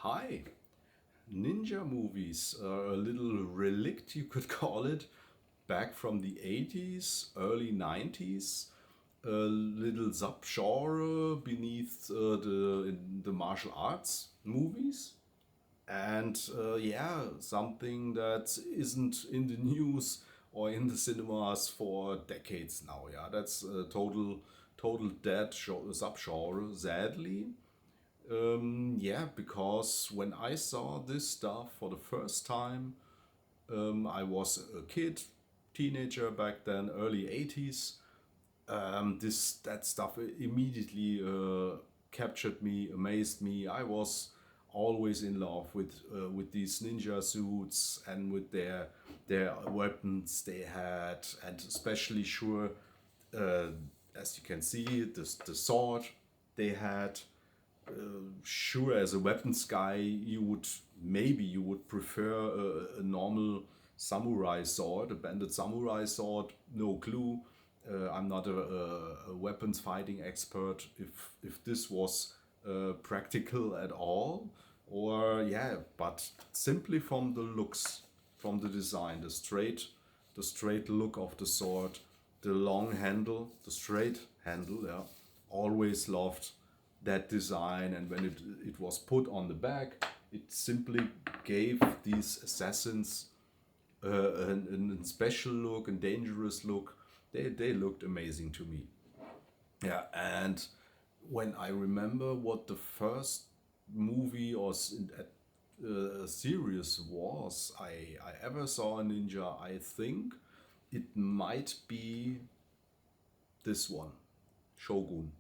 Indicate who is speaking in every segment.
Speaker 1: Hi, ninja movies are a little relic, you could call it, back from the 80s, early 90s, a little subgenre beneath the martial arts movies. And something that isn't in the news or in the cinemas for decades now. Yeah, that's a total dead subgenre, sadly. Yeah, because when I saw this stuff for the first time, I was a kid, teenager back then, early 80s. This that stuff immediately captured me, amazed me. I was always in love with these ninja suits and with their weapons they had, and especially sure, uh, as you can see, the sword they had. Sure, as a weapons guy, you would prefer a normal samurai sword, a banded samurai sword. No clue. I'm not a weapons fighting expert. If this was practical at all, or yeah, but simply from the looks, from the design, the straight look of the sword, the long handle, the straight handle. Yeah, always loved that design, and when it was put on the back, it simply gave these assassins a special look and dangerous look. They looked amazing to me. Yeah, and when I remember what the first movie or series was I ever saw a ninja, I think it might be this one, Shogun.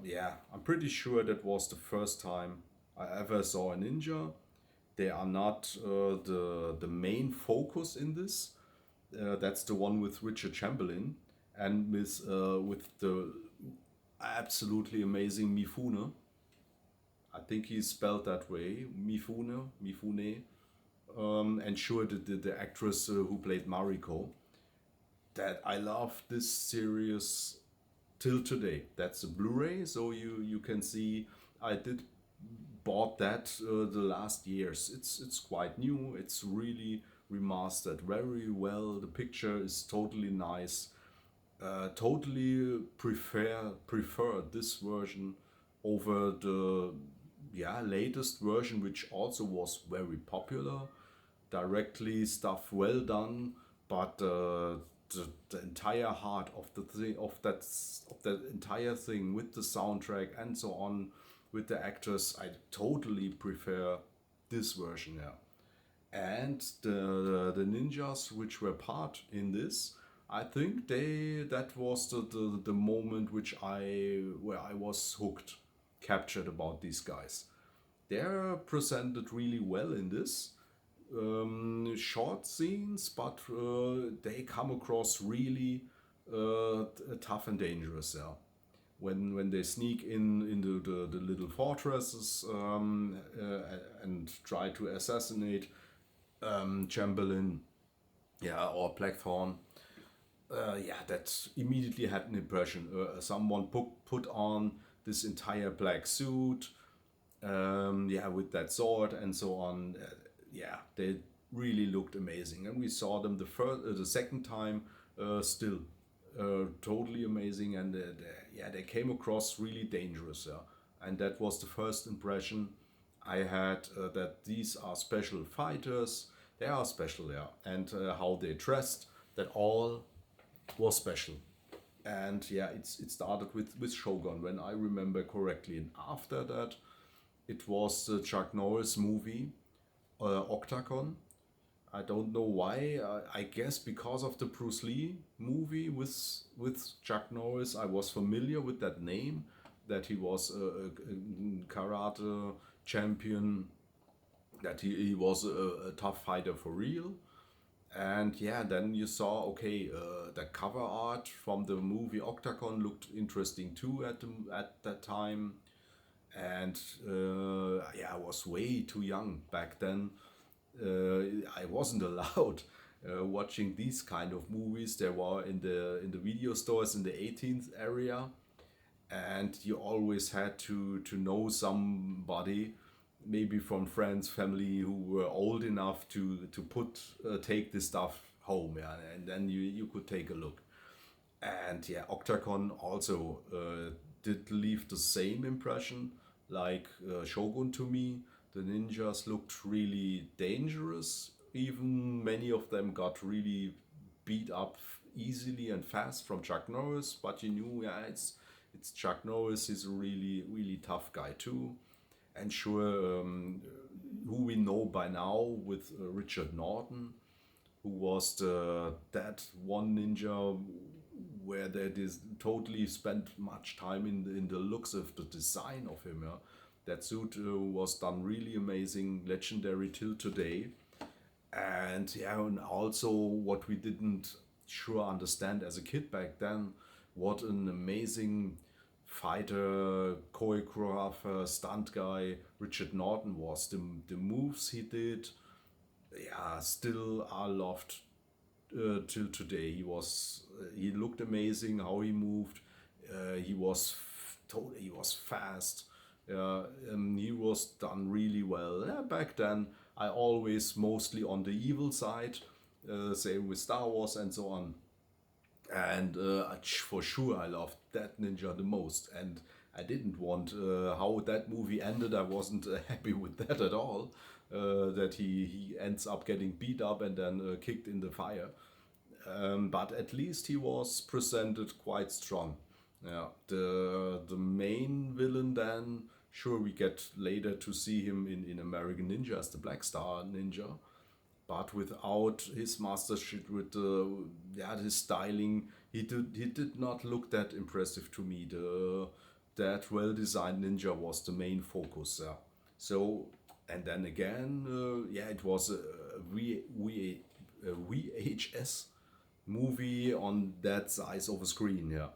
Speaker 1: Yeah, I'm pretty sure that was the first time I ever saw a ninja. They are not the main focus in this. That's the one with Richard Chamberlain and with the absolutely amazing Mifune. I think he's spelled that way, Mifune. And sure, the actress who played Mariko. That I love this series till today. That's a Blu-ray, so you can see I did bought that the last years. It's quite new. It's really remastered very well. The picture is totally nice. Totally prefer this version over the latest version, which also was very popular. Directly stuff well done, but the entire heart of the thing of that entire thing with the soundtrack and so on, with the actors, I totally prefer this version. Yeah, and the ninjas which were part in this, I think they that was the moment which I where I was hooked, captured about these guys. They're presented really well in this short scenes, but they come across really tough and dangerous. Yeah, when they sneak in into the little fortresses and try to assassinate Chamberlain, yeah, or Blackthorn. Yeah, that immediately had an impression. Someone put on this entire black suit, yeah, with that sword and so on. Yeah, they really looked amazing, and we saw them the second time, still totally amazing, and yeah, they came across really dangerous. Yeah, and that was the first impression I had, that these are special fighters. They are special, yeah, and how they dressed, that all was special. And yeah, it started with Shogun, when I remember correctly, and after that it was the Chuck Norris movie, Octagon. I don't know why. I guess because of the Bruce Lee movie with Chuck Norris, I was familiar with that name. That he was a karate champion. That he was a tough fighter for real. And yeah, then you saw, okay, the cover art from the movie Octagon looked interesting too at that time. And yeah, I was way too young back then. I wasn't allowed watching these kind of movies. They were in the video stores in the 18th area, and you always had to know everybody, maybe from friends, family who were old enough to put take this stuff home, yeah, and then you could take a look. And yeah, Octagon also did leave the same impression like Shogun to me. The ninjas looked really dangerous. Even many of them got really beat up easily and fast from Chuck Norris, but you knew, yeah, it's Chuck Norris. He's a really tough guy too. And sure, who we know by now with Richard Norton, who was that one ninja where they totally spent much time in the looks of the design of him. Yeah? That suit was done really amazing, legendary till today. And yeah, and also what we didn't sure understand as a kid back then, what an amazing fighter, choreographer, stunt guy Richard Norton was. The moves he did, yeah, still are loved till today. He looked amazing how he moved. He was fast. He was done really well. Yeah, back then, I always mostly on the evil side. Same with Star Wars and so on. And for sure, I loved that ninja the most. And I didn't want how that movie ended. I wasn't happy with that at all. That he ends up getting beat up and then kicked in the fire. But at least he was presented quite strong. Yeah, the main villain then, sure, we get later to see him in American Ninja as the Black Star Ninja, but without his mastership, with yeah, his styling, he did not look that impressive to me. That well designed ninja was the main focus. Yeah. So and then again, yeah, it was a VHS movie on that size of a screen. Yeah.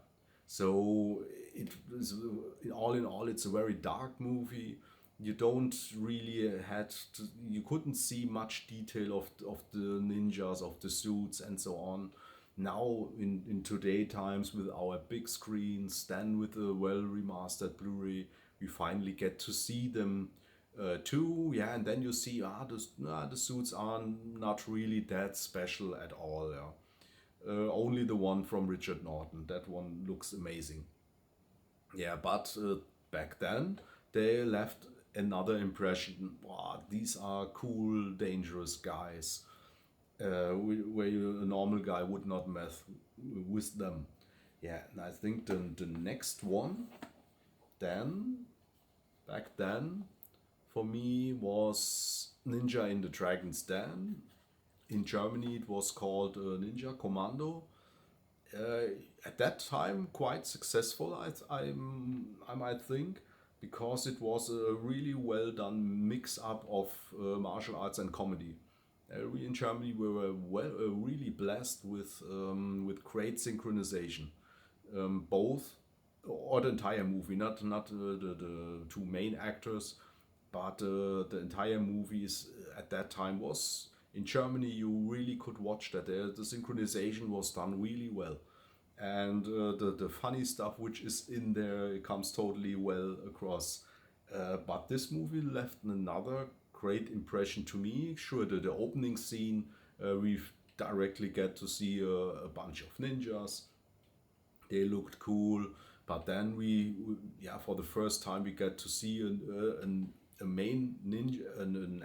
Speaker 1: So it is, in all, it's a very dark movie. You don't really you couldn't see much detail of the ninjas, of the suits and so on. Now in today times with our big screens, then with a well remastered Blu-ray, we finally get to see them too. Yeah, and then you see the suits are not really that special at all. Yeah. Only the one from Richard Norton. That one looks amazing. Yeah, but back then they left another impression. Wow, these are cool, dangerous guys. Where a normal guy would not mess with them. Yeah, and I think the next one, then back then, for me was Ninja in the Dragon's Den. In Germany, it was called Ninja Commando. uh, at that time quite successful. I might think because it was a really well done mix up of martial arts and comedy. We in Germany were really blessed with great synchronization. Both or the entire movie, not the two main actors, but the entire movie is at that time was in Germany. You really could watch that. The synchronization was done really well, and the funny stuff which is in there it comes totally well across. But this movie left another great impression to me. Sure, the opening scene, we directly get to see a bunch of ninjas. They looked cool, but then yeah, for the first time we get to see a main ninja, an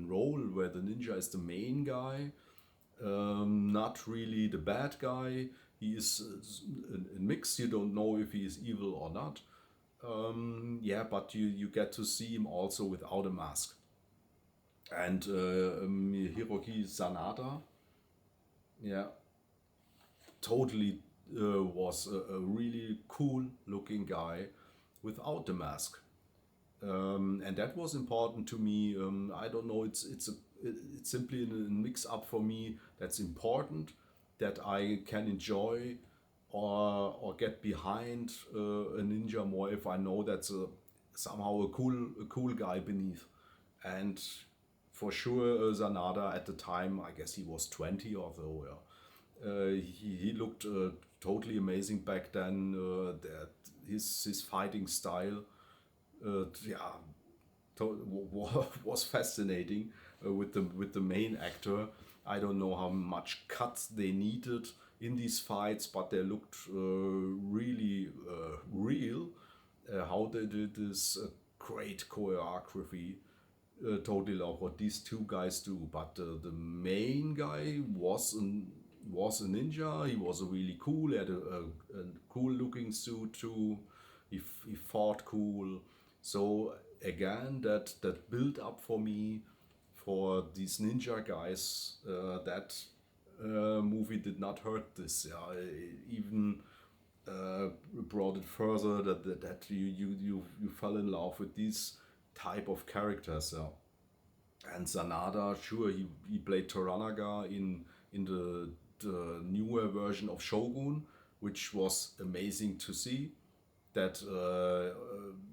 Speaker 1: role where the ninja is the main guy, not really the bad guy. He is a mix. You don't know if he is evil or not. Yeah, but you get to see him also without a mask. And Hiroki Sanada, yeah, totally was a really cool looking guy without the mask. And that was important to me. I don't know. It's simply a mix up for me. That's important that I can enjoy or get behind a ninja more if I know that's somehow a cool guy beneath. And for sure, Zanada at the time, I guess he was 20 or so. Yeah. He looked totally amazing back then. That his fighting style, yeah, was fascinating with the main actor. I don't know how much cuts they needed in these fights, but they looked really real. How they did this great choreography. Totally love what these two guys do. But the main guy was a ninja. He was really cool. He had a cool looking suit too. He fought cool. So again, that built up for me for these ninja guys. That movie did not hurt this. Yeah, even brought it further that you fell in love with these type of characters. Yeah. And Sanada, sure, he played Toranaga in the newer version of Shogun, which was amazing to see. That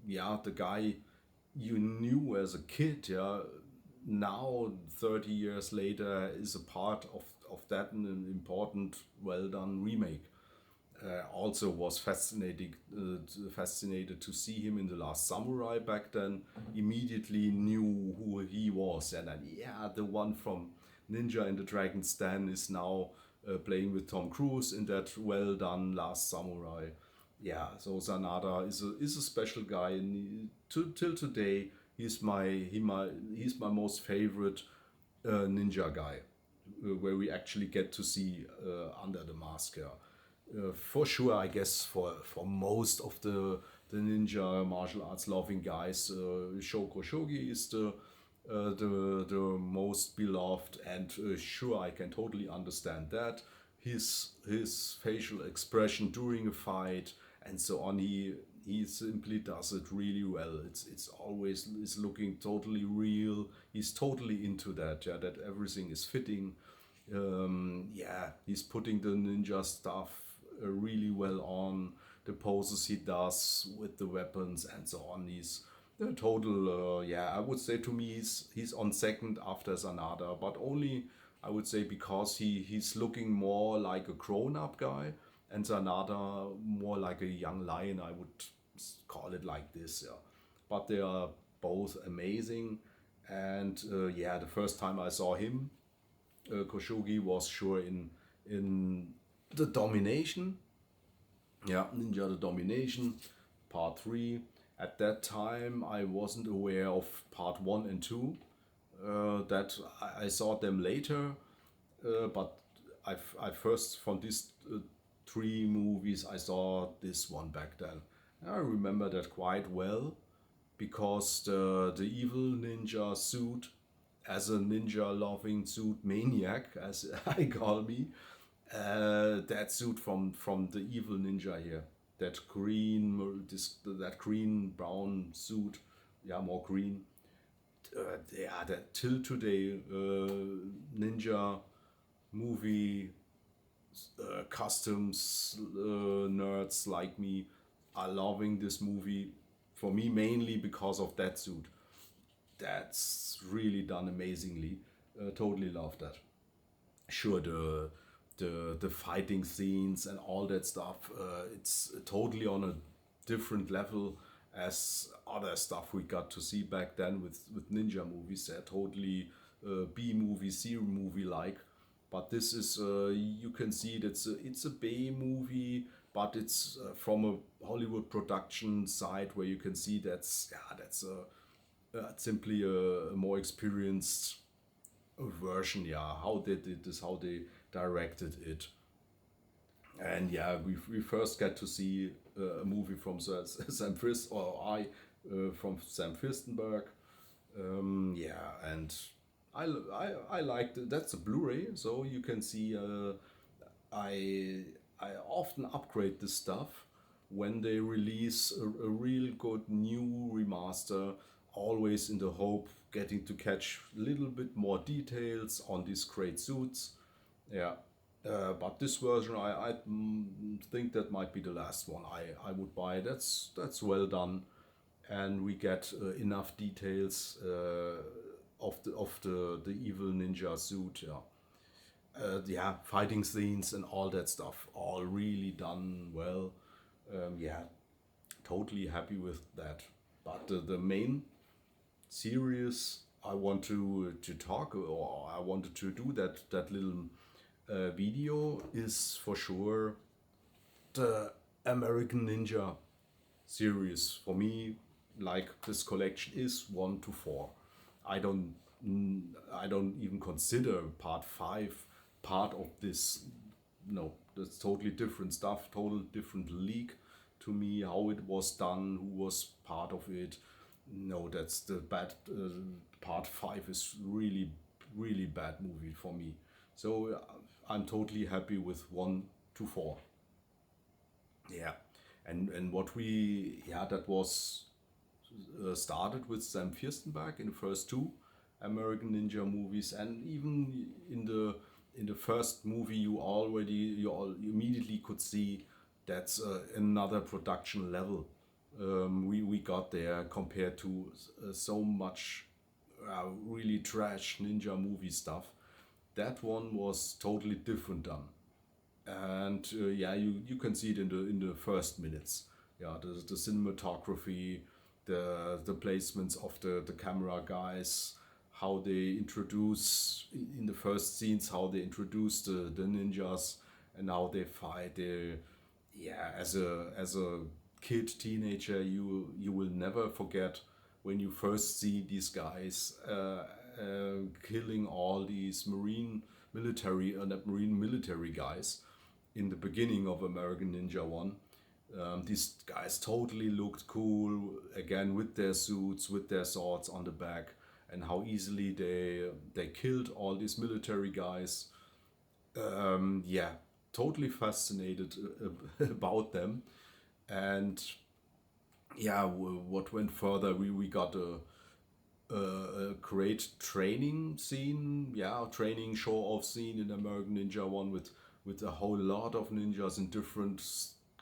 Speaker 1: yeah, the guy you knew as a kid, yeah, now 30 years later is a part of that and an important, well done remake. Also was fascinated to see him in the Last Samurai back then. Immediately knew who he was, and then yeah, the one from Ninja in the Dragon's Den is now playing with Tom Cruise in that well done Last Samurai. Yeah, so Sanada is a special guy, and till today he's my most favorite ninja guy, where we actually get to see under the mask. Yeah. For sure, I guess for most of the ninja martial arts loving guys, Shoko Shogi is the most beloved, and sure, I can totally understand that. His facial expression during a fight and so on, he simply does it really well. It's always is looking totally real. He's totally into that. Yeah, that everything is fitting. Yeah, he's putting the ninja stuff really well on, the poses he does with the weapons and so on. He's the total, yeah, I would say to me he's on second after Sanada, but only I would say because he's looking more like a grown up guy, and Sanada more like a young lion. I would call it like this. Yeah, but they are both amazing, and yeah, the first time I saw him, Koshugi was sure in the Domination. Yeah, Ninja the Domination, part three. At that time, I wasn't aware of part one and two. That I saw them later, but I first from these three movies I saw this one back then. I remember that quite well because the evil ninja suit, as a ninja loving suit maniac, as I call me, that suit from the evil ninja here, that green brown suit, yeah, more green. Yeah, that till today, ninja movie customs nerds like me are loving this movie. For me, mainly because of that suit. That's really done amazingly. Totally love that. Sure, the fighting scenes and all that stuff, it's totally on a different level as other stuff we got to see back then with ninja movies. They're totally B movie, C movie like. But this is, you can see it, it's a B movie, but it's from a Hollywood production side where you can see that's simply a more experienced version. Yeah, how they did this, how they directed it. And yeah, we first get to see a movie from Sam Fist, or I from Sam Fistenberg. Yeah, and I liked it. That's a Blu-ray, so you can see. I I often upgrade this stuff when they release a real good new remaster. Always in the hope getting to catch a little bit more details on these great suits. Yeah. But this version, I think that might be the last one I would buy. That's well done, and we get enough details of the evil ninja suit. Yeah, yeah, fighting scenes and all that stuff, all really done well. Yeah, totally happy with that. But the main series I want to talk, or I wanted to do that little video, is for sure the American Ninja series. For me, like, this collection is 1 to 4. I don't I don't even consider part 5 part of this. No, that's totally different stuff, total different league to me. How it was done, who was part of it. No, that's the bad. Part 5 is really bad movie for me. So I'm totally happy with 1 to 4. Yeah, and what we, yeah, that was started with Sam Firstenberg in the first two American Ninja movies, and even in the first movie, you immediately could see that's another production level we got there compared to so much really trash ninja movie stuff. That one was totally different done, and yeah, you can see it in the first minutes. Yeah, the cinematography, the placements of the camera guys, how they introduce in the first scenes, how they introduce the ninjas and how they fight. Yeah, as a kid teenager, you will never forget when you first see these guys killing all these marine military guys in the beginning of American Ninja 1. These guys totally looked cool, again with their suits, with their swords on the back, and how easily they killed all these military guys. Yeah, totally fascinated about them. And yeah, what went further, we got a great training scene, yeah, training show off scene in American Ninja 1 with a whole lot of ninjas in different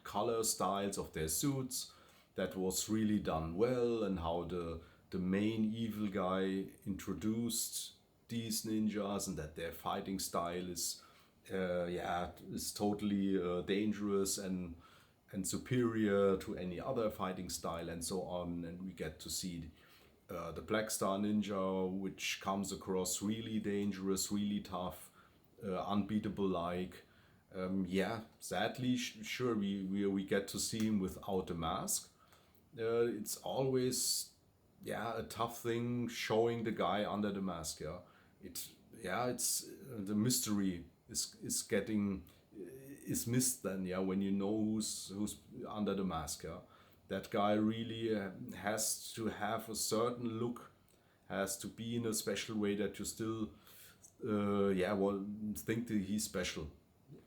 Speaker 1: color styles of their suits. That was really done well, and how the main evil guy introduced these ninjas, and that their fighting style is yeah, is totally dangerous and superior to any other fighting style, and so on. And we get to see the Black Star Ninja, which comes across really dangerous, really tough, unbeatable like. Yeah, sadly, sure, we get to see him without a mask. It's always, yeah, a tough thing showing the guy under the mask. Yeah, it yeah, it's the mystery is getting is missed then. Yeah, when you know who's under the mask. Yeah, that guy really has to have a certain look, has to be in a special way that you still yeah, well, think that he's special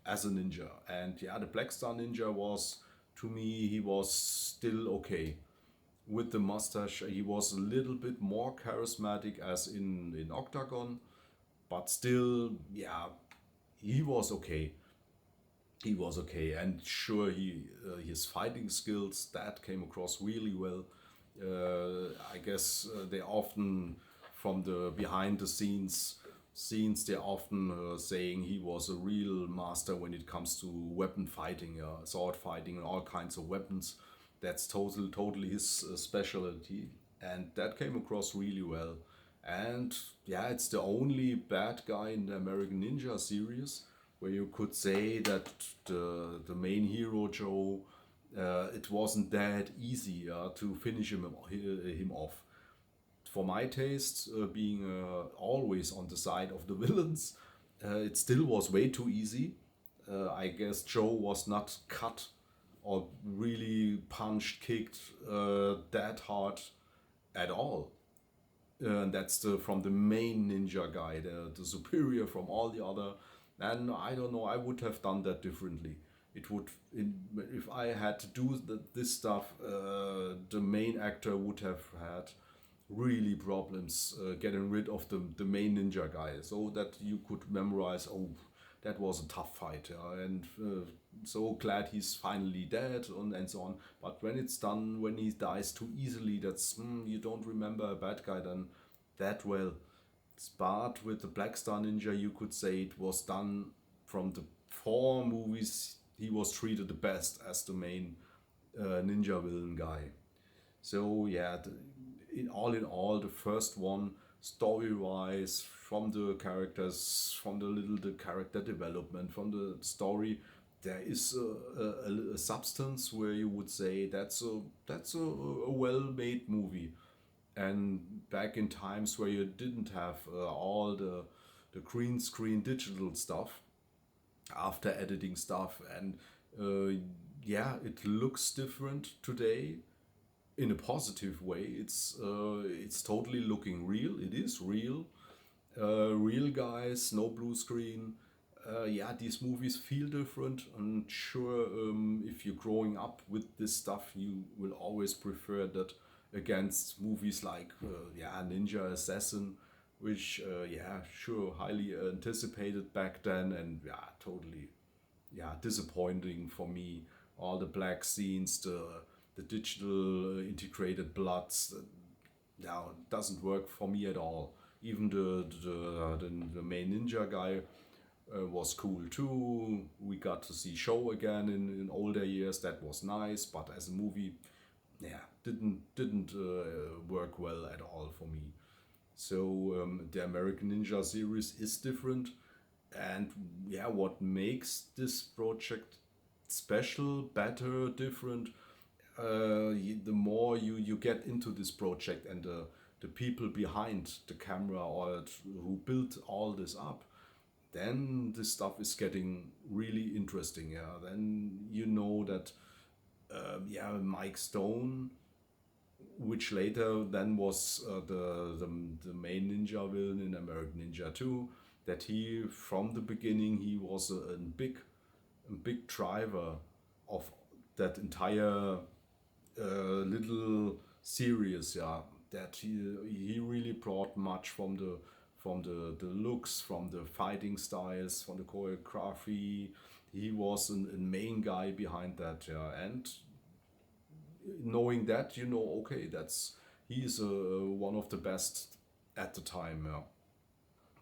Speaker 1: as a ninja. And yeah, the Black Star Ninja was, to me, he was still okay with the mustache. He was a little bit more charismatic as in Octagon, but still, yeah, he was okay. He was okay, and sure, he his fighting skills that came across really well. I guess they often, from the behind the scenes, they're often saying he was a real master when it comes to weapon fighting, sword fighting, and all kinds of weapons. That's totally his specialty, and that came across really well. And yeah, it's the only bad guy in the American Ninja series where you could say that the main hero Joe, it wasn't that easy to finish him off. For my taste, being always on the side of the villains, it still was way too easy. I guess Joe was not cut or really punched, kicked that hard at all. And that's from the main ninja guy, the superior from all the other. And I don't know, I would have done that differently. It would, if I had to do this stuff, the main actor would have had really problems getting rid of the main ninja guy, so that you could memorize, oh, that was a tough fight, and so glad he's finally dead, and so on. But when it's done, when he dies too easily, that's you don't remember a bad guy then that well. But with the Black Star Ninja, you could say it was done from the 4 movies. He was treated the best as the main ninja villain guy. So yeah, in all, the first one, story wise, from the characters, from the character development, from the story, there is a substance where you would say that's a well made movie. And back in times where you didn't have all the green screen digital stuff, after editing stuff, and uh, yeah, it looks different today in a positive way. It's totally looking real. It is real. Real guys, no blue screen. Yeah, these movies feel different. And sure, if you're growing up with this stuff, you will always prefer that against movies like yeah, Ninja Assassin, which yeah, sure, highly anticipated back then, and yeah, totally, yeah, disappointing for me. All the black scenes, the digital integrated bloods, yeah, doesn't work for me at all. Even the main ninja guy was cool too. We got to see Show again in older years. That was nice, but as a movie, yeah, didn't work well at all for me. So the American Ninja series is different, and yeah, what makes this project special, better, different, the more you get into this project, and the people behind the camera, or who built all this up, then this stuff is getting really interesting. Yeah, then you know that yeah, Mike Stone, which later then was the main ninja villain in American Ninja 2, that he, from the beginning, he was a big driver of that entire little series. Yeah, that he really brought much from the looks, from the fighting styles, from the choreography. He was a main guy behind that. Yeah, and knowing that, okay, he's one of the best at the time. Yeah.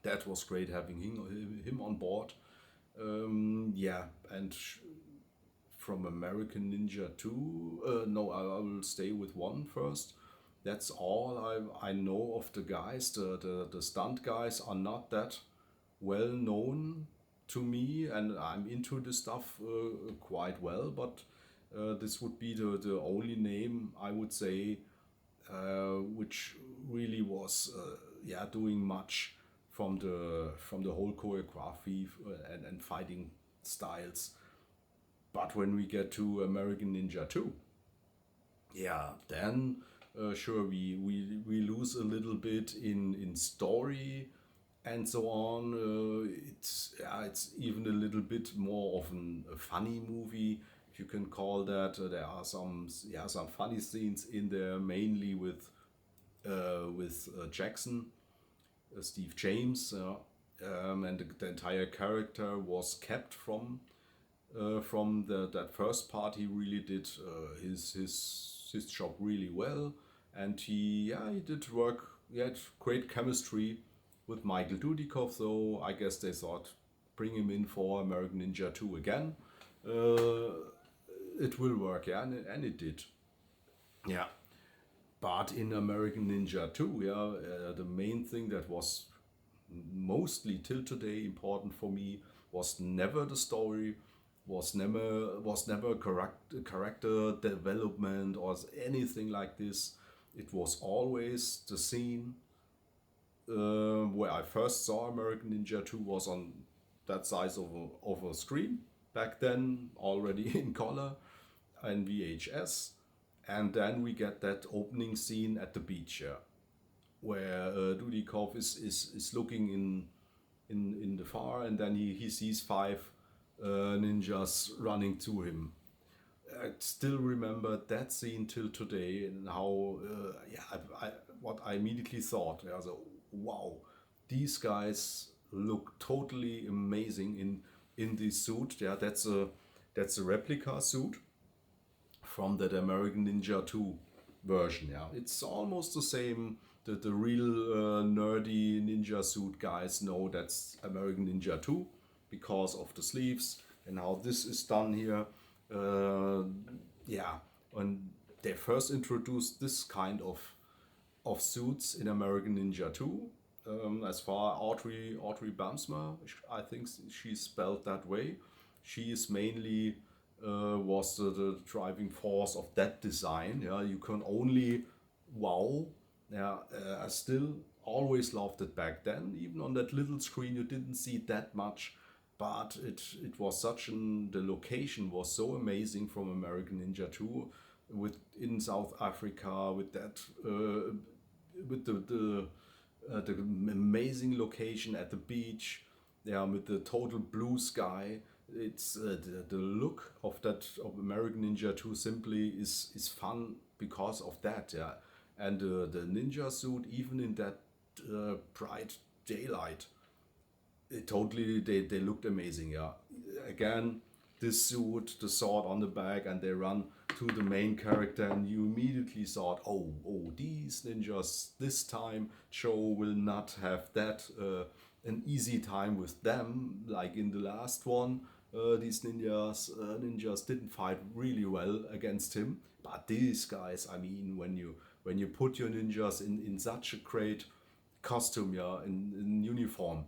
Speaker 1: That was great having him on board. Yeah, and from American Ninja 2, no, I will stay with one first. That's all I know of the guys. The stunt guys are not that well known to me, and I'm into this stuff quite well, but this would be the only name I would say which really was yeah, doing much from the whole choreography and fighting styles. But when we get to American Ninja 2, yeah, then sure, we lose a little bit in story and so on. It's, yeah, it's even a little bit more of a funny movie, if you can call that. There are some funny scenes in there, mainly with Jackson, Steve James, and the entire character was kept from that first part. He really did his job really well, and he did work. He had great chemistry with Michael Dudikoff. So I guess they thought, bring him in for American Ninja 2 again. Uh, it will work, yeah, and it did. Yeah. But in American Ninja 2, yeah, the main thing that was mostly till today important for me was never the story, was never character development or anything like this. It was always the scene where I first saw American Ninja 2 was on that size of a screen back then, already in color and VHS. And then we get that opening scene at the beach, yeah, where Dudikoff is looking in the far, and then he sees five ninjas running to him. I still remember that scene till today, and how yeah, what I immediately thought. Yeah, so wow, these guys look totally amazing in this suit. Yeah, that's a replica suit from that American Ninja 2 version. Yeah, it's almost the same. The real nerdy ninja suit guys know that's American Ninja 2 because of the sleeves and how this is done here. Uh, yeah, when they first introduced this kind of suits in American Ninja 2. As far Audrey Bamsma, I think she's spelled that way. She is mainly was the driving force of that design. Yeah, you can only wow. Yeah, I still always loved it back then. Even on that little screen, you didn't see that much, but it was such an the location was so amazing from American Ninja 2 with in South Africa with that with the amazing location at the beach, yeah, with the total blue sky. It's the look of that of American Ninja 2 simply is fun because of that, yeah. And the ninja suit, even in that bright daylight, they looked amazing, yeah. Again, this suit, the sword on the back, and they run to the main character, and you immediately thought, oh, these ninjas this time Joe will not have that an easy time with them like in the last one. These ninjas didn't fight really well against him, but these guys, I mean, when you put your ninjas in such a great costume, yeah, in uniform,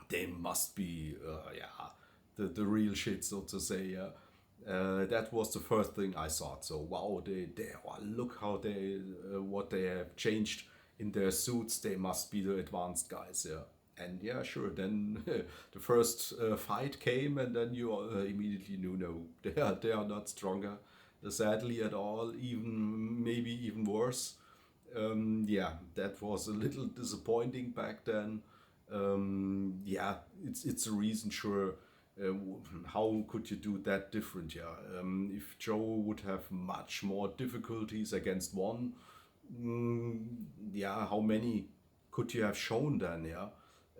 Speaker 1: they must be yeah, the real shit, so to say, yeah. That was the first thing I thought. So wow, they oh, look how they what they have changed in their suits. They must be the advanced guys, yeah. And yeah, sure. Then the first fight came, and then you immediately knew, no, they are not stronger, sadly at all. Even maybe even worse. Yeah, that was a little disappointing back then. Yeah, it's a reason, sure. How could you do that different? Yeah, if Joe would have much more difficulties against one, mm, yeah, how many could you have shown then? Yeah,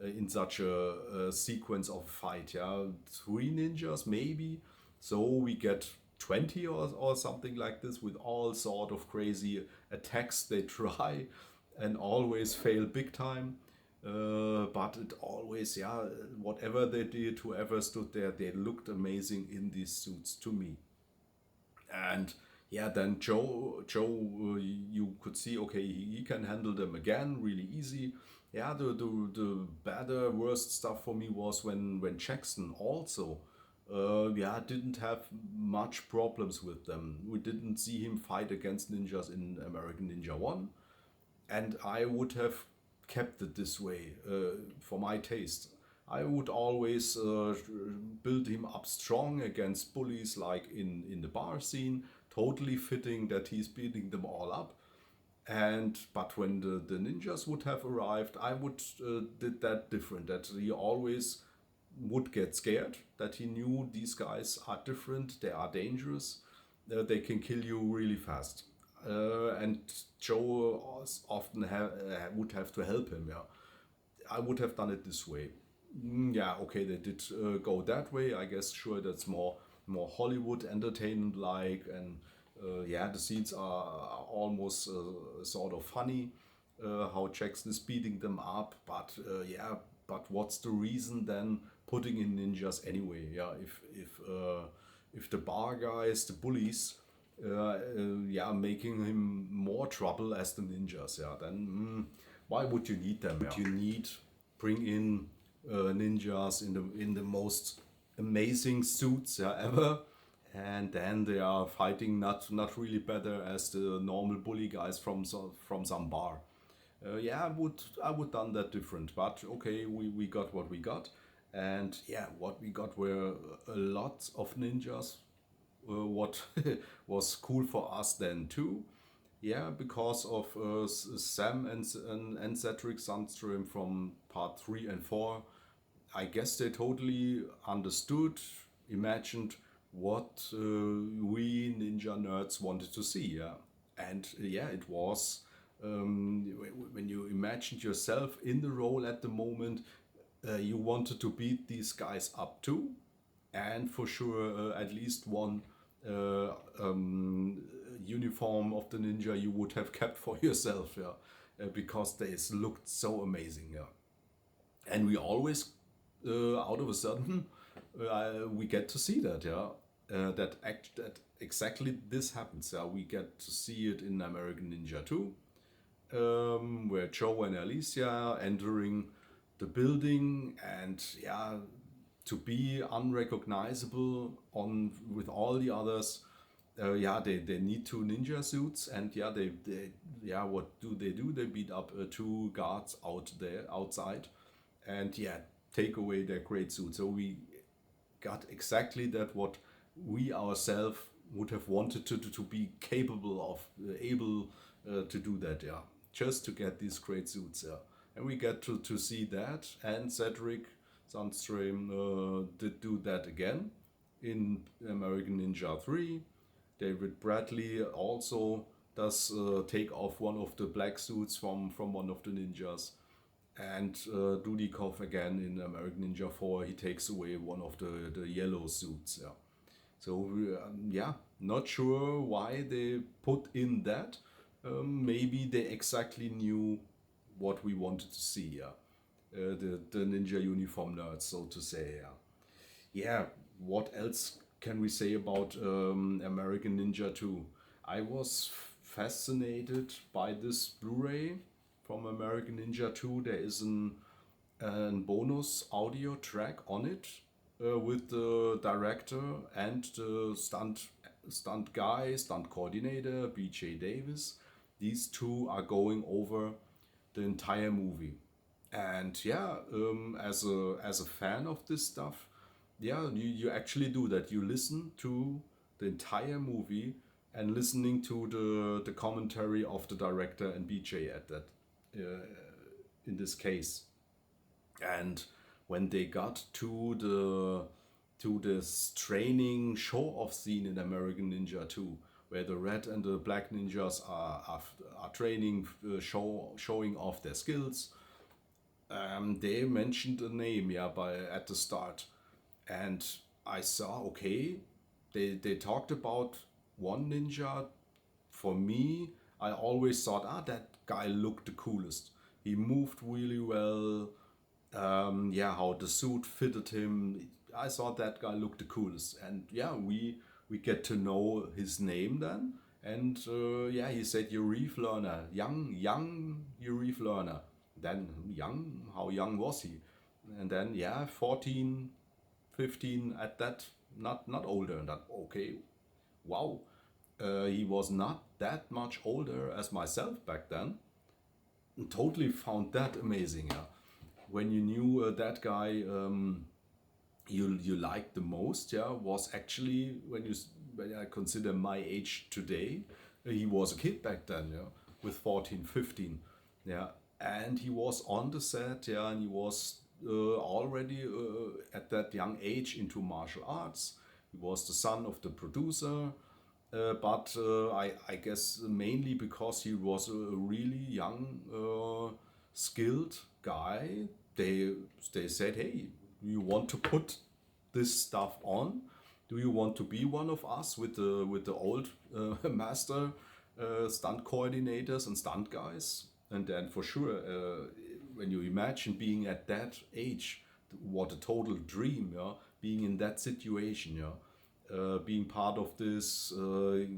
Speaker 1: in such a sequence of fight. Yeah, three ninjas maybe. So we get 20 or something like this with all sort of crazy attacks they try and always fail big time. But it always, yeah, whatever they did, whoever stood there, they looked amazing in these suits to me. And yeah, then Joe, you could see, okay, he can handle them again really easy. Yeah, the better, worst stuff for me was when Jackson also, yeah, didn't have much problems with them. We didn't see him fight against ninjas in American Ninja 1, and I would have kept it this way for my taste. I would always build him up strong against bullies like in the bar scene, totally fitting that he's beating them all up. And but when the ninjas would have arrived, I would did that different. That he always would get scared. That he knew these guys are different. They are dangerous. They can kill you really fast. And Joe often would have to help him. Yeah, I would have done it this way. Yeah, okay, they did go that way. I guess sure that's more Hollywood entertainment like, and yeah, the scenes are almost sort of funny. How Jackson is beating them up, but yeah, but what's the reason then putting in ninjas anyway? Yeah, if the bar guys, the bullies, yeah, making him more trouble as the ninjas, yeah, then why would you need them? Yeah, you need bring in ninjas in the most amazing suits, yeah, ever, and then they are fighting not really better as the normal bully guys from some bar. Yeah, I would done that different, but okay, we got what we got, and yeah, what we got were a lot of ninjas. What was cool for us then too, yeah, because of Sam and Cedric Sandstrom from part 3 and 4. I guess they totally understood, imagined what we ninja nerds wanted to see. Yeah, and yeah, it was when you imagined yourself in the role at the moment, you wanted to beat these guys up too, and for sure at least one uh, um, uniform of the ninja you would have kept for yourself. Yeah, because they looked so amazing. Yeah, and we always out of a sudden we get to see that, yeah, that exactly this happens. Yeah, we get to see it in American Ninja 2. where Joe and Alicia are entering the building, and yeah, to be unrecognizable on with all the others. Yeah, they need two ninja suits, and yeah, they yeah, what do they do? They beat up two guards out there outside, and yeah, take away their great suit. So we got exactly that what we ourselves would have wanted to be capable of, able to do that, yeah, just to get these great suits, yeah. And we get to see that, and Cedric Sandstrom did do that again in American Ninja 3. David Bradley also does take off one of the black suits from one of the ninjas. And Dudikov again in American Ninja 4, he takes away one of the yellow suits. Yeah. So, yeah, not sure why they put in that. Maybe they exactly knew what we wanted to see. Yeah. The ninja uniform nerds, so to say. Yeah. Yeah, what else can we say about American Ninja 2? I was fascinated by this Blu-ray from American Ninja 2. There is a bonus audio track on it with the director and the stunt guy, stunt coordinator, BJ Davis. These two are going over the entire movie. And yeah, as a fan of this stuff, yeah, you actually do that. You listen to the entire movie and listening to the commentary of the director and BJ at that uh, in this case. And when they got to this training show off scene in American Ninja 2, where the red and the black ninjas are training, showing off their skills, they mentioned a name, yeah, by at the start, and I saw, okay, they talked about one ninja. For me, I always thought, that guy looked the coolest. He moved really well. Yeah, how the suit fitted him. I thought that guy looked the coolest, and yeah, we get to know his name then, and yeah, he said Yurif Lerner, young Yurif Lerner. Then young, how young was he? And then yeah, 14, 15 at that, not older than that. Okay, wow, he was not that much older as myself back then. Totally found that amazing. Yeah, when you knew that guy, you liked the most, yeah, was actually when I consider my age today, he was a kid back then, yeah, with 14, 15, yeah, and he was on the set, yeah, and he was already at that young age into martial arts. He was the son of the producer, but I guess mainly because he was a really young, skilled guy. They they said, "Hey, you want to put this stuff on? Do you want to be one of us with the old master stunt coordinators and stunt guys?" And then for sure, when you imagine being at that age, what a total dream, yeah, being in that situation, yeah, being part of this,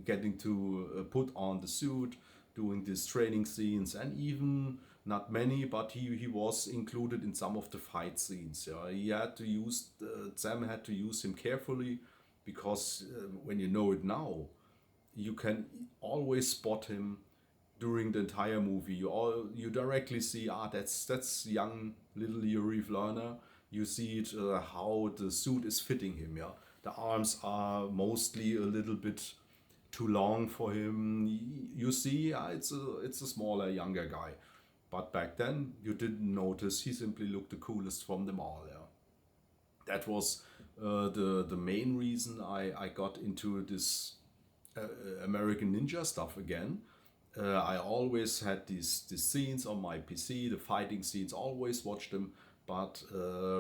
Speaker 1: getting to put on the suit, doing these training scenes, and even not many, but he was included in some of the fight scenes. Yeah, he had to use Sam had to use him carefully, because when you know it now, you can always spot him during the entire movie. You directly see, that's young little Yuri Lerner. You see it, how the suit is fitting him. Yeah, the arms are mostly a little bit too long for him. You see, it's a smaller, younger guy. But back then, you didn't notice. He simply looked the coolest from them all. Yeah, that was the main reason I got into this American Ninja stuff again. I always had these scenes on my PC, the fighting scenes. Always watched them, but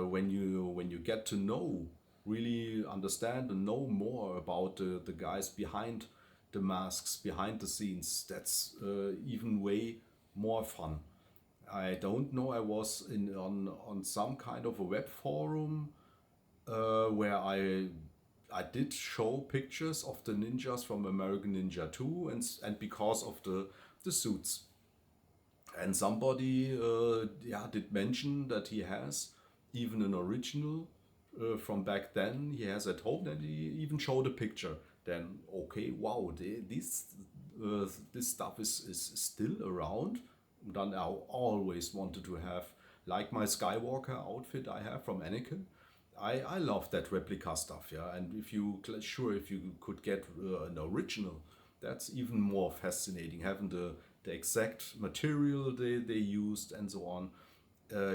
Speaker 1: when you get to know, really understand and know more about the guys behind the masks, behind the scenes, that's even way more fun. I don't know. I was in on some kind of a web forum where I did show pictures of the ninjas from American Ninja 2, and because of the suits. And somebody yeah, did mention that he has even an original from back then he has at home, and he even showed a picture. Then okay, wow, this stuff is still around. Then I always wanted to have, like my Skywalker outfit I have from Anakin. I love that replica stuff, yeah. And if you sure if you could get an original, that's even more fascinating. Having the exact material they used and so on.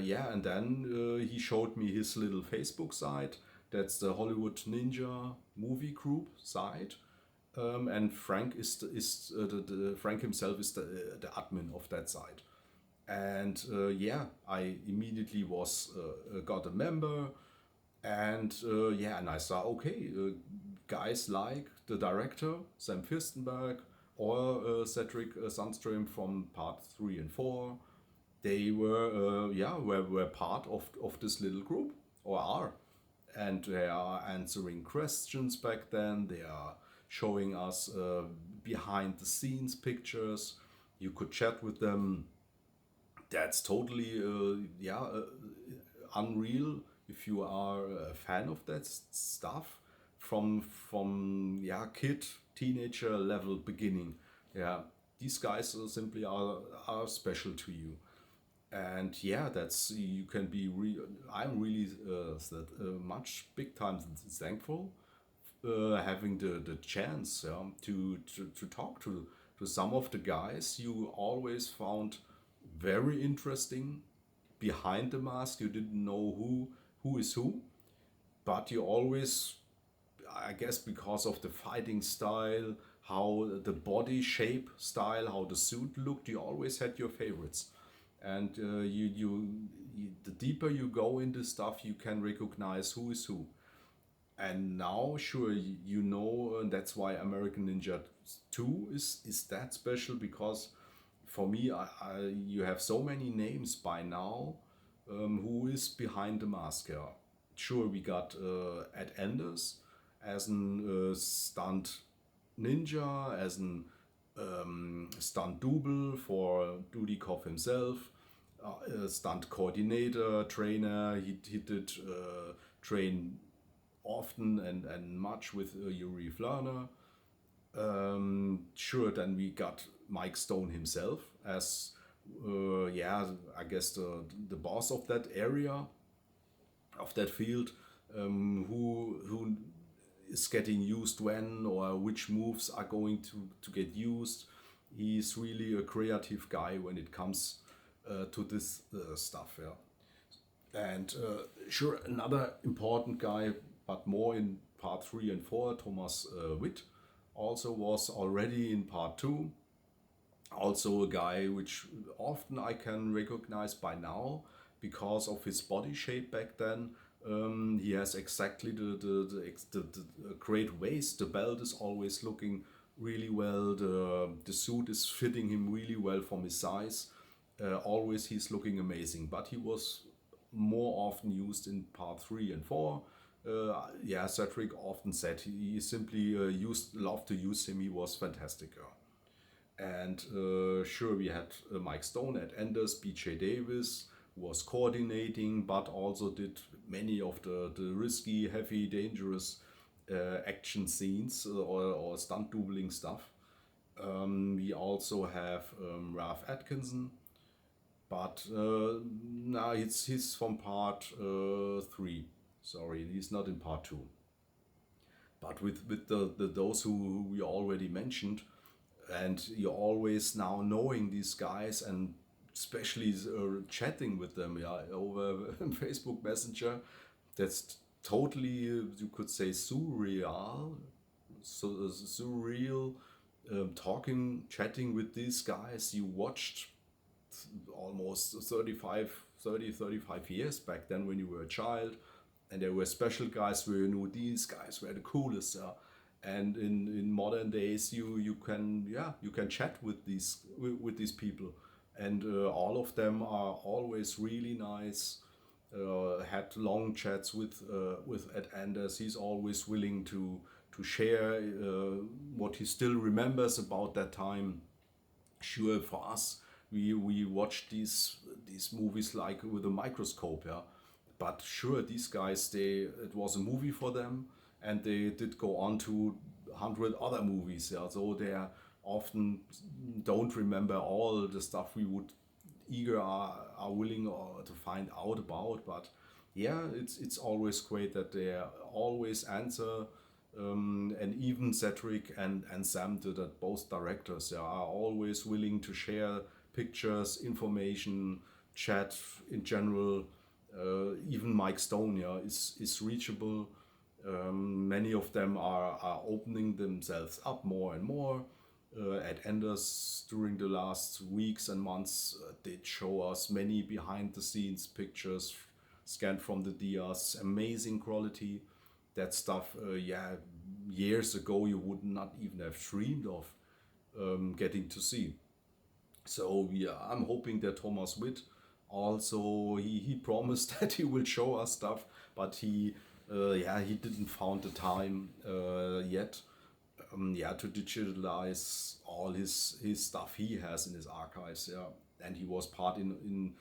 Speaker 1: Yeah, and then he showed me his little Facebook site. That's the Hollywood Ninja Movie Group site. And Frank Frank himself is the admin of that site. And yeah, I immediately was got a member, and yeah, and I saw okay, guys like the director Sam Firstenberg or Cedric Sandström from part 3 and 4, they were yeah were part of this little group, or are, and they are answering questions back then. They are showing us behind the scenes pictures. You could chat with them. That's totally yeah unreal if you are a fan of that stuff from yeah kid teenager level beginning. Yeah, these guys simply are special to you. And yeah, that's you can be I'm really much big time thankful having the chance to talk to some of the guys you always found very interesting behind the mask. You didn't know who is who, but you always, I guess, because of the fighting style, how the body shape style, how the suit looked, you always had your favorites. And the deeper you go into stuff, you can recognize who is who. And now, sure, you know, and that's why American Ninja 2 is that special, because for me, you have so many names by now. Who is behind the mask here? Sure, we got Ed Anders as an stunt ninja, as an stunt double for Dudikoff himself, stunt coordinator, trainer. He did train often and much with Yuri Flerner. Sure, then we got Mike Stone himself as, yeah, I guess the boss of that area, of that field, who is getting used when, or which moves are going to get used. He's really a creative guy when it comes to this stuff. Yeah. And sure, another important guy, but more in part 3 and 4, Thomas Witt, also was already in part 2. Also a guy which often I can recognize by now because of his body shape back then. He has exactly the great waist. The belt is always looking really well. The suit is fitting him really well from his size. Always he's looking amazing. But he was more often used in part 3 and 4. Yeah, Cedric often said he simply loved to use him. He was fantastic. And sure, we had Mike Stone at Enders, BJ Davis, who was coordinating, but also did many of the risky, heavy, dangerous action scenes or stunt doubling stuff. We also have Ralph Atkinson, but now he's from part 3. Sorry, he's not in part 2. But with the those who we already mentioned, and you're always now knowing these guys, and especially chatting with them, yeah, over Facebook Messenger. That's totally, you could say, surreal. So surreal, talking, chatting with these guys you watched almost 35 years back then when you were a child, and there were special guys where you knew these guys were the coolest. And in modern days, you can, yeah, you can chat with these people, and all of them are always really nice. Had long chats with Ed Anders. He's always willing to share what he still remembers about that time. Sure, for us, we watch these movies like with a microscope, yeah. But sure, these guys, they it was a movie for them, and they did go on to 100 other movies, yeah. So they are often don't remember all the stuff we would eager are willing to find out about. But yeah, it's always great that they always answer, and even Cedric and Sam, that both directors, yeah, are always willing to share pictures, information, chat in general. Even Mike Stone, yeah, is reachable. Many of them are opening themselves up more and more. At Enders during the last weeks and months did show us many behind the scenes pictures scanned from the DRs, amazing quality. That stuff, yeah, years ago you would not even have dreamed of getting to see. So yeah, I'm hoping that Thomas Witt also he promised that he will show us stuff, but yeah, he didn't found the time yet, yeah, to digitalize all his stuff he has in his archives, yeah. And he was part in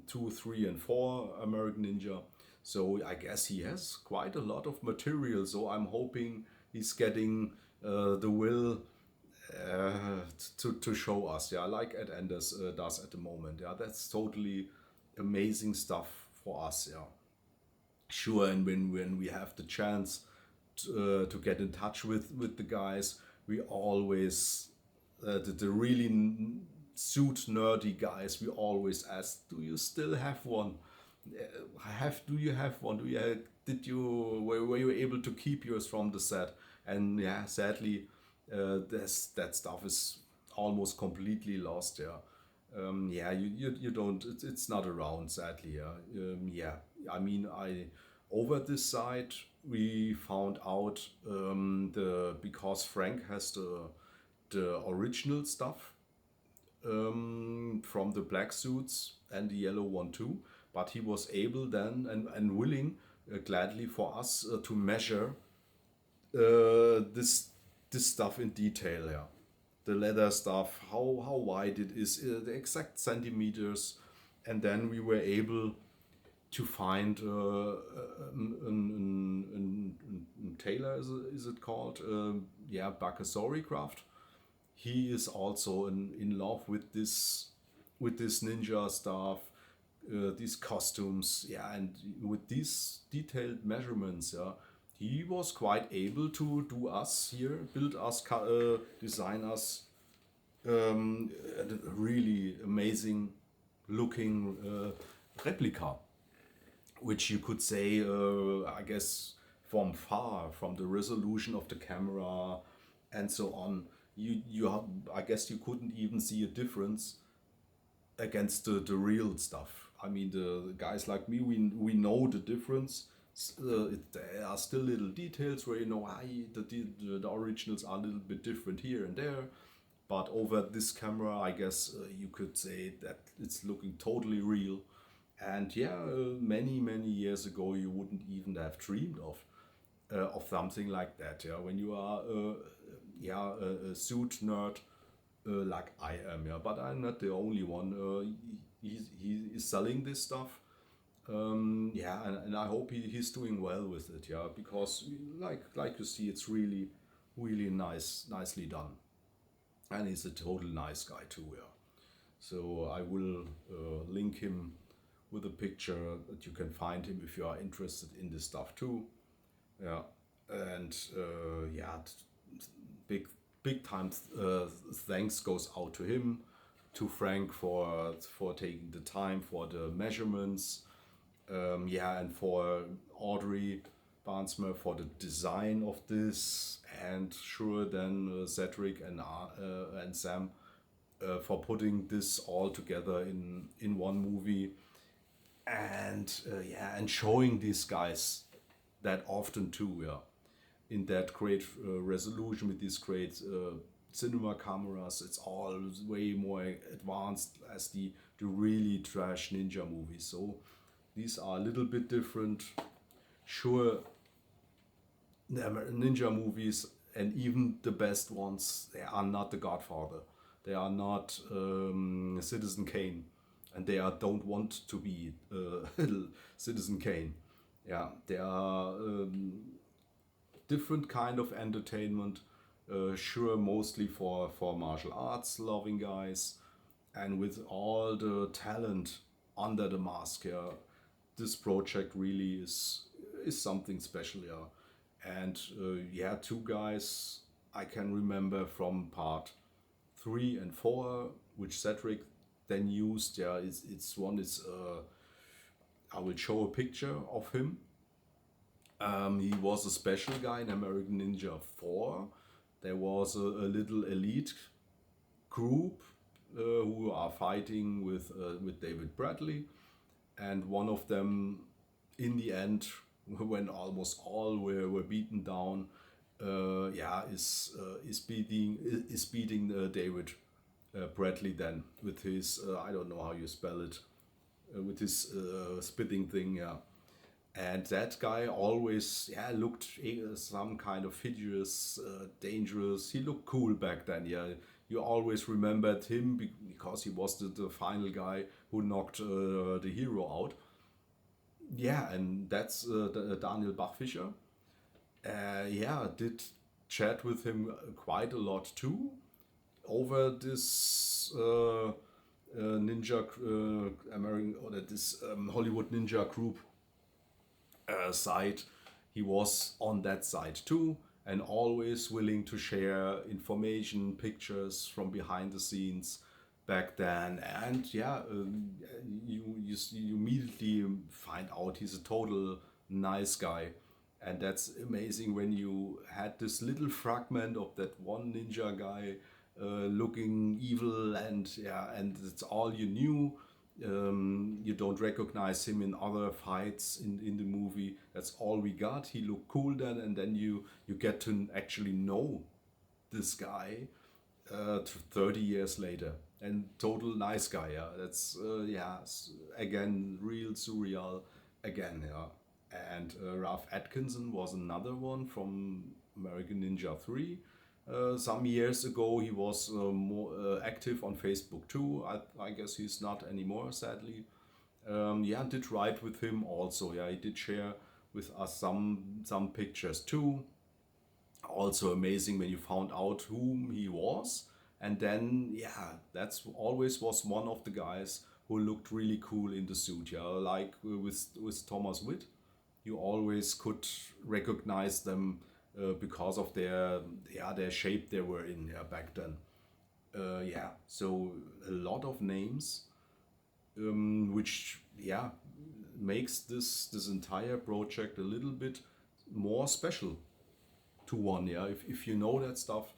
Speaker 1: 2, 3, and 4 American Ninja, so I guess he has quite a lot of material. So I'm hoping he's getting the will to show us, yeah, like Ed Anders does at the moment. Yeah, that's totally amazing stuff for us. Yeah, sure. And when we have the chance to get in touch with the guys, we always the really suit nerdy guys. We always ask, "Do you still have one? Have Do you have one? Do you did you were you able to keep yours from the set?" And yeah, sadly, that stuff is almost completely lost. Yeah, yeah, you don't. It's not around, sadly. Yeah, yeah. I mean, I over this side we found out because Frank has the original stuff from the black suits and the yellow one too. But he was able then and willing gladly for us to measure this stuff in detail. Yeah, the leather stuff, how wide it is, the exact centimeters, and then we were able to find Taylor, is it called? Yeah, Bakasori Craft. He is also in love with this ninja stuff, these costumes, yeah, and with these detailed measurements, yeah, he was quite able to do us here, build us, design us a really amazing looking replica, which you could say, I guess, from far, from the resolution of the camera and so on, you have, I guess you couldn't even see a difference against the real stuff. I mean, the guys like me, we know the difference. There are still little details where you know, the originals are a little bit different here and there, but over this camera, I guess you could say that it's looking totally real. And yeah, many years ago, you wouldn't even have dreamed of something like that. Yeah, when you are yeah, a suit nerd like I am. Yeah, but I'm not the only one. He is selling this stuff. Yeah, and I hope he's doing well with it. Yeah, because like you see, it's really nicely done, and he's a total nice guy too. Yeah. So I will link him with a picture that you can find him if you are interested in this stuff too. Yeah, and yeah, big big time thanks goes out to him, to Frank for taking the time for the measurements. Yeah, and for Audrey Barnsma for the design of this, and sure then Cedric and Sam for putting this all together in one movie, and yeah, and showing these guys that often too. Yeah, in that great resolution with these great cinema cameras. It's all way more advanced as the really trash ninja movies. So these are a little bit different. Sure, the ninja movies and even the best ones, they are not the Godfather. They are not Citizen Kane, and don't want to be Citizen Kane. Yeah, they are different kind of entertainment. Sure, mostly for martial arts loving guys, and with all the talent under the mask. Yeah, this project really is something special. Yeah, and yeah, two guys I can remember from part 3 and 4, which Cedric then used. Yeah, it's one is I will show a picture of him. He was a special guy in American Ninja 4. There was a little elite group who are fighting with David Bradley, and one of them, in the end, when almost all were beaten down, yeah, is beating David Bradley then with his I don't know how you spell it, with his spitting thing, yeah. And that guy always, yeah, looked some kind of hideous, dangerous. He looked cool back then, yeah. You always remembered him because he was the final guy who knocked the hero out. Yeah, and that's Daniel Bachfischer. Yeah, did chat with him quite a lot too over this ninja American, or this Hollywood Ninja Group side. He was on that side too, and always willing to share information, pictures from behind the scenes back then. And yeah, you immediately find out he's a total nice guy. And that's amazing when you had this little fragment of that one ninja guy looking evil, and yeah, and it's all you knew. You don't recognize him in other fights in the movie. That's all we got. He looked cool then, and then you get to actually know this guy 30 years later, and total nice guy. Yeah, that's yeah, again real surreal again. Yeah, and Ralph Atkinson was another one from American Ninja 3. Some years ago, he was more active on Facebook too. I guess he's not anymore, sadly. Yeah, did write with him also. Yeah, he did share with us some pictures too. Also amazing when you found out whom he was, and then yeah, that's always was one of the guys who looked really cool in the suit. Yeah, like with Thomas Witt, you always could recognize them because of their shape they were in, yeah, back then. Yeah, so a lot of names, which yeah makes this entire project a little bit more special to one. Yeah, if you know that stuff,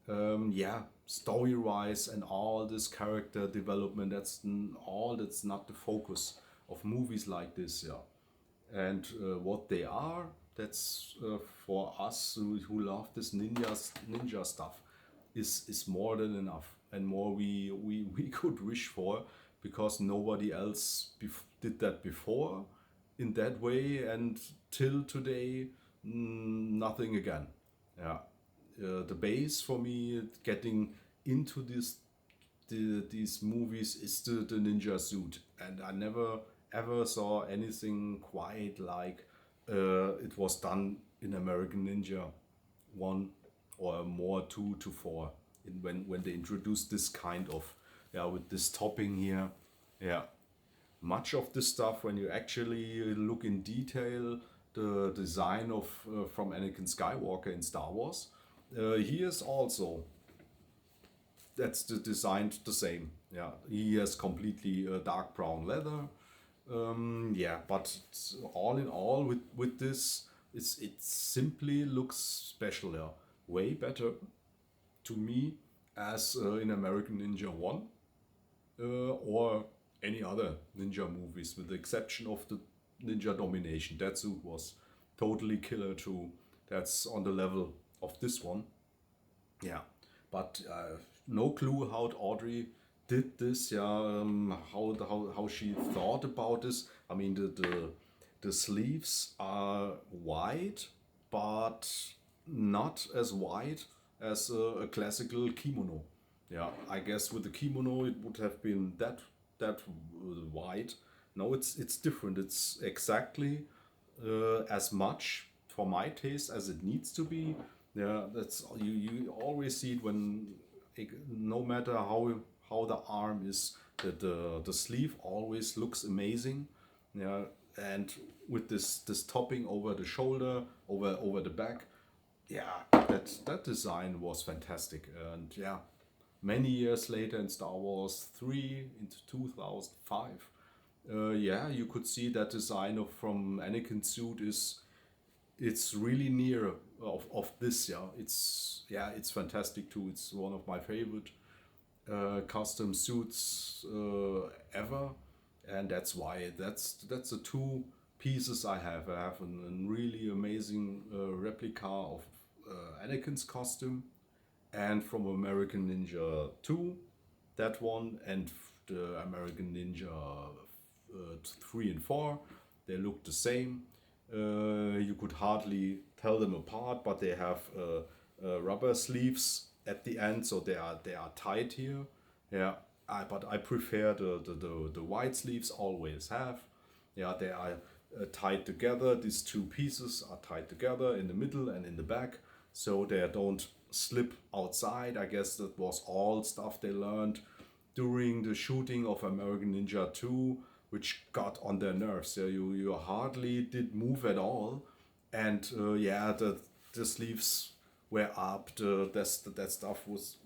Speaker 1: yeah, story wise and all this character development, that's not the focus of movies like this. Yeah, and what they are, that's for us who love this ninja stuff, is more than enough, and more we could wish for, because nobody else did that before in that way, and till today, nothing again. Yeah, the base for me getting into these movies is the ninja suit, and I never ever saw anything quite like it was done in American Ninja 1 or more 2 to 4, when they introduced this kind of, yeah, with this topping here. Yeah, much of this stuff, when you actually look in detail the design of from Anakin Skywalker in Star Wars, he is also, that's designed the same. Yeah, he has completely dark brown leather. Yeah, but all in all, with this, it simply looks special. Yeah, way better to me as in American Ninja 1 or any other ninja movies, with the exception of the Ninja Domination. That suit was totally killer too. That's on the level of this one. Yeah, but no clue how Audrey did this. Yeah, how she thought about this. I mean, the sleeves are wide, but not as wide as a classical kimono. Yeah, I guess with the kimono it would have been that wide. No, it's different. It's exactly as much for my taste as it needs to be. Yeah, that's you always see it when no matter how the arm is, the sleeve always looks amazing. Yeah, and with this topping over the shoulder, over the back, yeah, that design was fantastic. And yeah, many years later in Star Wars 3 into 2005, yeah, you could see that design from Anakin's suit is it's really near of this. Yeah, it's fantastic too. It's one of my favorite custom suits ever, and that's why that's the two pieces I have. I have a really amazing replica of Anakin's costume, and from American Ninja 2, that one, and the American Ninja 3 and 4, they look the same. You could hardly tell them apart, but they have rubber sleeves at the end, so they are tight here. Yeah, but I prefer the white sleeves always have. Yeah, they are tied together. These two pieces are tied together in the middle and in the back, so they don't slip outside. I guess that was all stuff they learned during the shooting of American Ninja 2, which got on their nerves. Yeah, you hardly did move at all, and yeah, the sleeves were up. That stuff was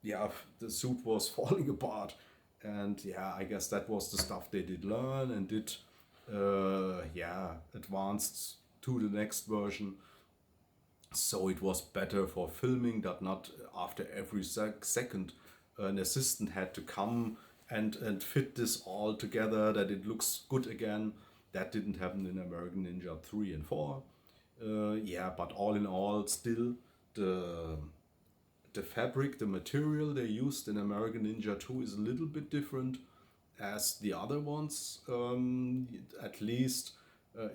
Speaker 1: yeah, the suit was falling apart, and yeah, I guess that was the stuff they did learn and did yeah, advanced to the next version, so it was better for filming that not after every second an assistant had to come and fit this all together that it looks good again. That didn't happen in American Ninja 3 and 4. Yeah, but all in all, still the the fabric, the material they used in American Ninja 2 is a little bit different as the other ones. At least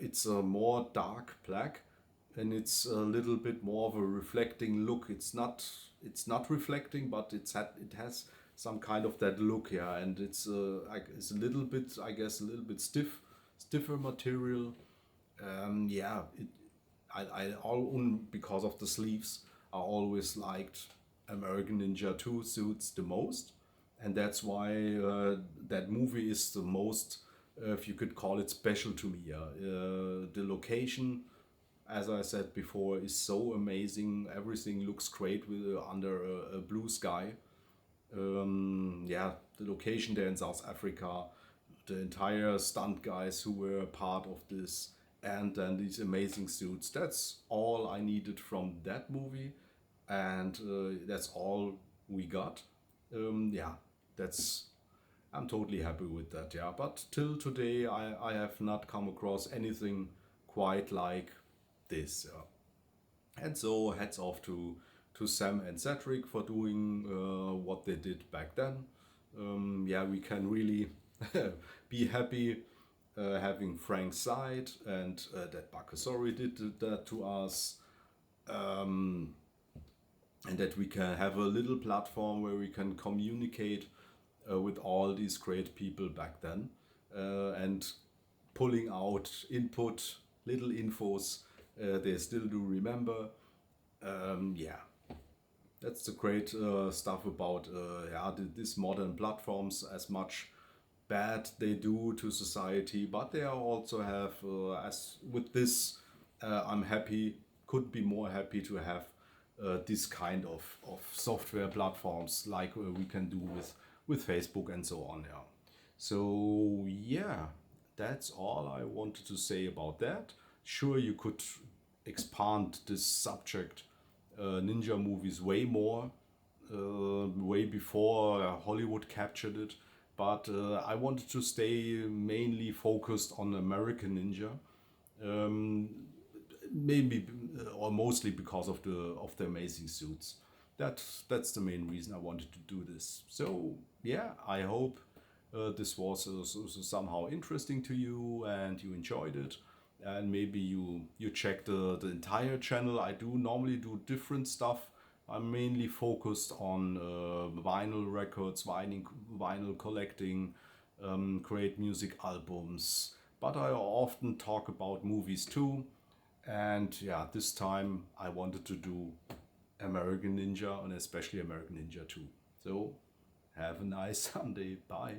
Speaker 1: it's a more dark black, and it's a little bit more of a reflecting look. It's not reflecting, but it has some kind of that look, yeah, and it's a little bit, I guess, a little bit stiffer material. Yeah, I all because of the sleeves. I always liked American Ninja 2 suits the most, and that's why that movie is the most, if you could call it, special to me. Yeah. The location, as I said before, is so amazing. Everything looks great with under a blue sky. Yeah, the location there in South Africa, the entire stunt guys who were part of this, and then these amazing suits. That's all I needed from that movie, and that's all we got. Yeah, that's I'm totally happy with that. Yeah, but till today, I have not come across anything quite like this. And so hats off to Sam and Cedric for doing what they did back then. Yeah, we can really be happy having Frank's side, and that Bakasori did that to us, and that we can have a little platform where we can communicate with all these great people back then, and pulling out input, little infos they still do remember. Yeah, that's the great stuff about yeah, these modern platforms. As much bad they do to society, but they also have as with this, I'm happy, could be more happy to have this kind of software platforms like we can do with Facebook and so on. Yeah, so yeah, that's all I wanted to say about that. Sure, you could expand this subject, ninja movies, way more, way before Hollywood captured it. But I wanted to stay mainly focused on American Ninja, um, maybe or mostly because of the amazing suits. That's the main reason I wanted to do this. So yeah, I hope this was somehow interesting to you and you enjoyed it, and maybe you check the entire channel. I do normally do different stuff. I'm mainly focused on vinyl records, vinyl collecting, create music albums. But I often talk about movies too. And yeah, this time I wanted to do American Ninja and especially American Ninja 2. So have a nice Sunday. Bye.